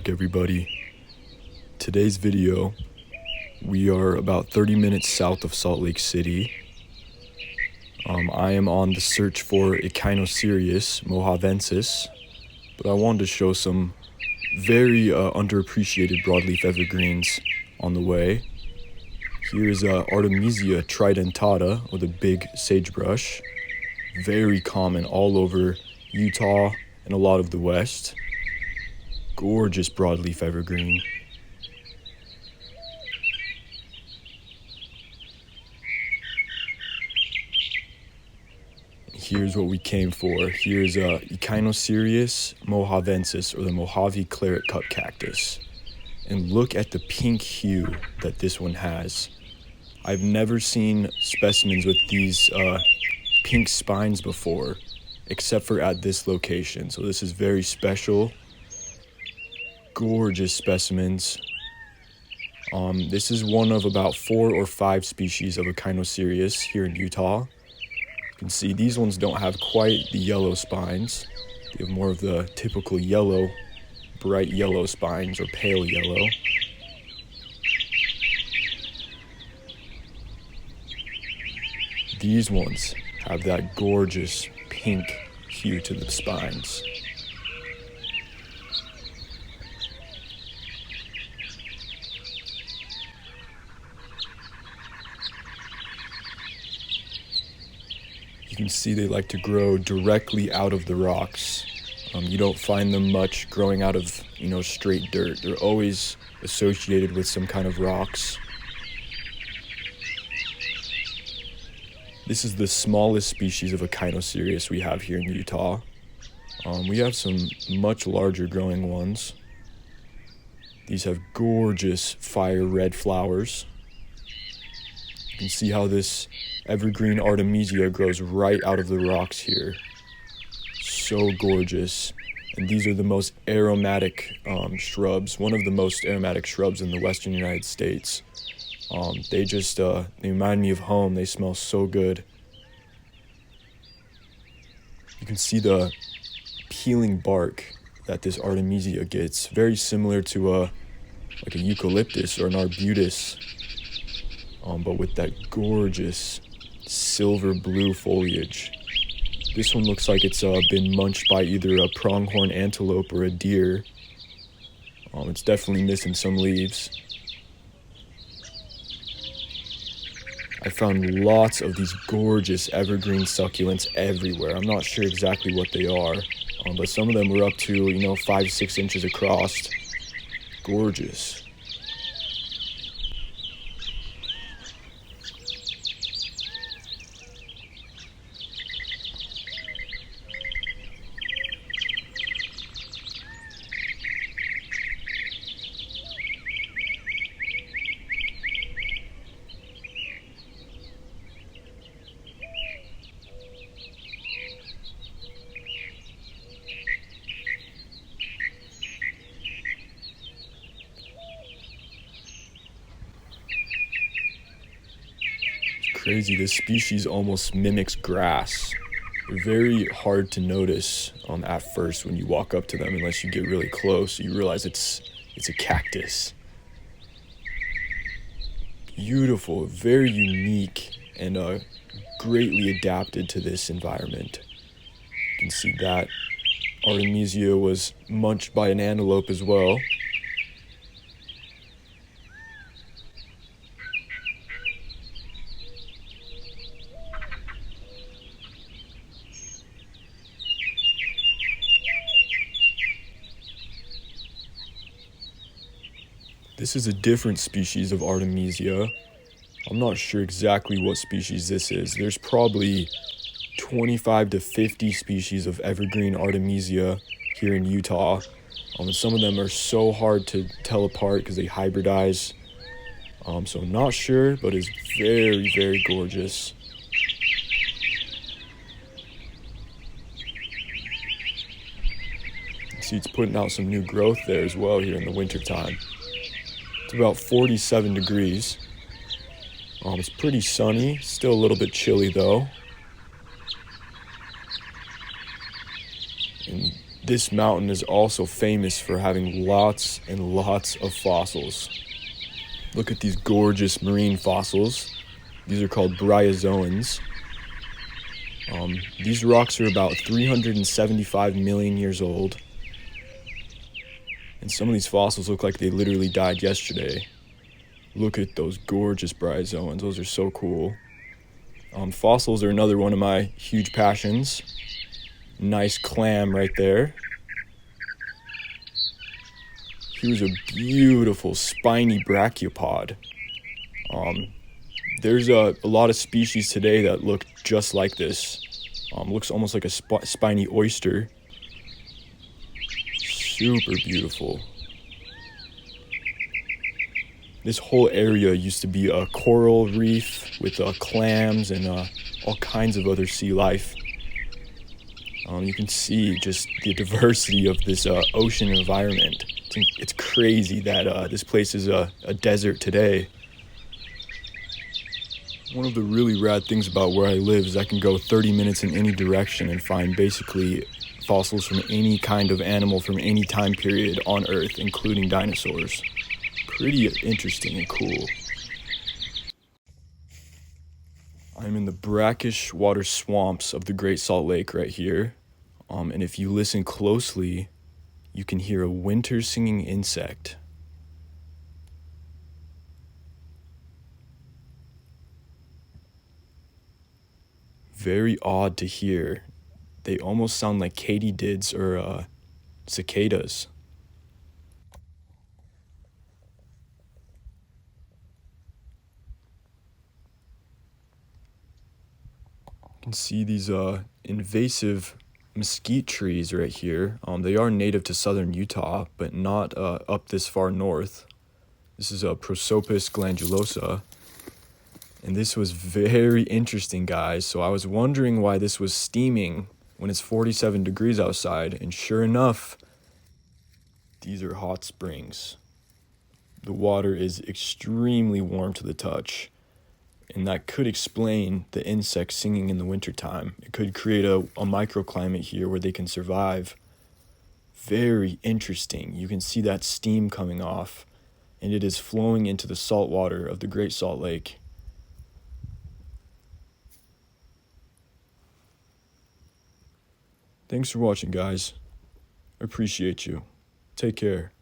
back, everybody. Today's video, we are about 30 minutes south of Salt Lake City. I am on the search for Echinocereus mohavensis, but I wanted to show some very underappreciated broadleaf evergreens on the way. Here's Artemesia tridentata, or the big sagebrush. Very common all over Utah and a lot of the West. Gorgeous broadleaf evergreen. Here's what we came for. Here's Echinocereus mohavensis, or the Mojave claret cup cactus. And look at the pink hue that this one has. I've never seen specimens with these pink spines before, except for at this location. So this is very special. Gorgeous specimens. This is one of about 4 or 5 species of Echinocereus here in Utah. You can see these ones don't have quite the yellow spines. They have more of the typical yellow, bright yellow spines, or pale yellow. These ones have that gorgeous pink hue to the spines. You can see they like to grow directly out of the rocks. You don't find them much growing out of, straight dirt. They're always associated with some kind of rocks. This is the smallest species of Echinocereus we have here in Utah. We have some much larger growing ones. These have gorgeous fire red flowers. You can see how this evergreen Artemesia grows right out of the rocks here. So gorgeous. And these are the most aromatic shrubs, one of the most aromatic shrubs in the western United States. They remind me of home. They smell so good. You can see the peeling bark that this Artemesia gets, very similar to like a eucalyptus or an arbutus, but with that gorgeous silver blue foliage. This one looks like it's been munched by either a pronghorn antelope or a deer. It's definitely missing some leaves. I found lots of these gorgeous evergreen succulents everywhere. I'm not sure exactly what they are, but some of them were up to 5-6 inches across. Gorgeous. Crazy, this species almost mimics grass. They're very hard to notice at first when you walk up to them, unless you get really close. You realize it's a cactus. Beautiful, very unique, and greatly adapted to this environment. You can see that Artemesia was munched by an antelope as well. This is a different species of Artemesia. I'm not sure exactly what species this is. There's probably 25 to 50 species of evergreen Artemesia here in Utah. And some of them are so hard to tell apart because they hybridize. So I'm not sure, but it's very, very gorgeous. See, it's putting out some new growth there as well here in the wintertime. It's about 47 degrees. It's pretty sunny, still a little bit chilly though. And This mountain is also famous for having lots and lots of fossils. Look at these gorgeous marine fossils. These are called bryozoans. These rocks are about 375 million years old. And some of these fossils look like they literally died yesterday. Look at those gorgeous bryozoans. Those are so cool. Fossils are another one of my huge passions. Nice clam right there. Here's a beautiful spiny brachiopod. There's a lot of species today that look just like this. Looks almost like a spiny oyster. Super beautiful. This whole area used to be a coral reef with clams and all kinds of other sea life. You can see just the diversity of this ocean environment. It's crazy that this place is a desert today. One of the really rad things about where I live is I can go 30 minutes in any direction and find basically fossils from any kind of animal from any time period on Earth, including dinosaurs. Pretty interesting and cool. I'm in the brackish water swamps of the Great Salt Lake right here. And if you listen closely, you can hear a winter singing insect. Very odd to hear. They almost sound like katydids or cicadas. You can see these invasive mesquite trees right here. They are native to southern Utah, but not up this far north. This is a Prosopis glandulosa. And this was very interesting, guys. So I was wondering why this was steaming when it's 47 degrees outside. And sure enough, these are hot springs. The water is extremely warm to the touch. And that could explain the insects singing in the wintertime. It could create a microclimate here where they can survive. Very interesting. You can see that steam coming off. And it is flowing into the salt water of the Great Salt Lake. Thanks for watching, guys. I appreciate you. Take care.